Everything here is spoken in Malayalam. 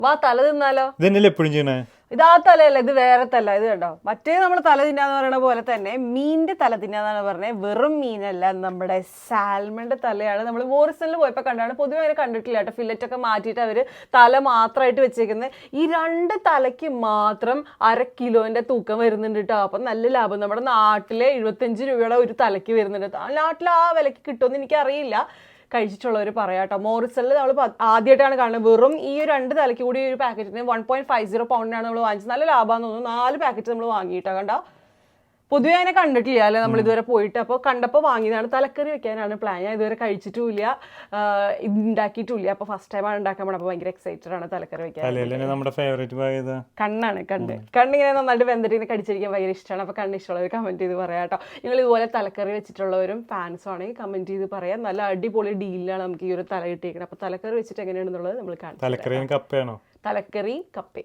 വാ തല തിന്നാലോ. ഇതന്നെയല്ലേ എപ്പോഴും ചെയ്യണേ? ഇത് ആ തലയല്ല, ഇത് വേറെ തല. ഇത് കണ്ടോ, മറ്റേ നമ്മൾ തല തിന്നാന്ന് പറയുന്ന പോലെ തന്നെ മീനിന്റെ തല തിന്നാന്നാണ് പറഞ്ഞത്. വെറും മീനല്ല, നമ്മുടെ സാൽമണിന്റെ തലയാണ്. നമ്മൾ മോറിസണിൽ പോയപ്പോൾ കണ്ടാണ്. പൊതുവെ അങ്ങനെ കണ്ടിട്ടില്ല കേട്ടോ. ഫില്ലറ്റ് ഒക്കെ മാറ്റിയിട്ട് അവർ തല മാത്രമായിട്ട് വെച്ചേക്കുന്നത്. ഈ 2 തലയ്ക്ക് മാത്രം 1/2 കിലോന്റെ തൂക്കം വരുന്നുണ്ട് കേട്ടോ. അപ്പം നല്ല ലാഭം. നമ്മുടെ നാട്ടിലെ 75 രൂപയുടെ ഒരു തലയ്ക്ക് വരുന്നുണ്ട്. നാട്ടിൽ ആ വിലയ്ക്ക് കിട്ടുമെന്ന് എനിക്കറിയില്ല, കഴിച്ചിട്ടുള്ളവർ പറയാം കേട്ടോ. മോറിസണിൽ നമ്മൾ ആദ്യമായിട്ടാണ് കാണുന്നത്. വെറും ഈ 2 തലയ്ക്ക് കൂടി ഒരു പാക്കറ്റിന് 1.50 പൗണ്ടിനാണ് നമ്മൾ വാങ്ങിച്ചത്. നല്ല ലാഭമാണെന്ന് തോന്നുന്നു. 4 പാക്കറ്റ് നമ്മൾ വാങ്ങിയിട്ടോ. കണ്ടോ, പൊതുവെ അതിനെ കണ്ടിട്ടില്ല അല്ലേ നമ്മൾ ഇതുവരെ പോയിട്ട്. അപ്പോൾ കണ്ടപ്പോൾ വാങ്ങിയതാണ്. തലക്കറി വെക്കാനാണ് പ്ലാൻ. ഞാൻ ഇതുവരെ കഴിച്ചിട്ടുമില്ല, ഉണ്ടാക്കിയിട്ടുമില്ല. അപ്പോൾ ഫസ്റ്റ് ടൈമാണ് ഉണ്ടാക്കാൻ പോകണം. അപ്പോൾ ഭയങ്കര എക്സൈറ്റഡ് ആണ് തലക്കറി വെക്കാൻ. നമ്മുടെ ഫേവറേറ്റ് ഭാഗം കണ്ണാണ്. കണ്ണിങ്ങനെ നന്നായിട്ട് വെന്തിട്ട് കടിച്ചിരിക്കാൻ ഭയങ്കര ഇഷ്ടമാണ്. അപ്പോൾ കണ്ണ് ഇഷ്ടമുള്ളവർ കമൻറ്റ് ചെയ്ത് പറയാം കേട്ടോ. നിങ്ങൾ ഇതുപോലെ തലക്കറി വെച്ചിട്ടുള്ളവരും ഫാൻസും ആണെങ്കിൽ കമൻറ്റ് ചെയ്ത് പറയാം. നല്ല അടിപൊളി ഡീലിലാണ് നമുക്ക് ഈ ഒരു തല കിട്ടിയിരിക്കുന്നത്. അപ്പോൾ തലക്കറി വെച്ചിട്ട് എങ്ങനെയാണെന്നുള്ളത് നമ്മൾ കാണാം. തലക്കറി കപ്പയാണോ? തലക്കറി കപ്പ.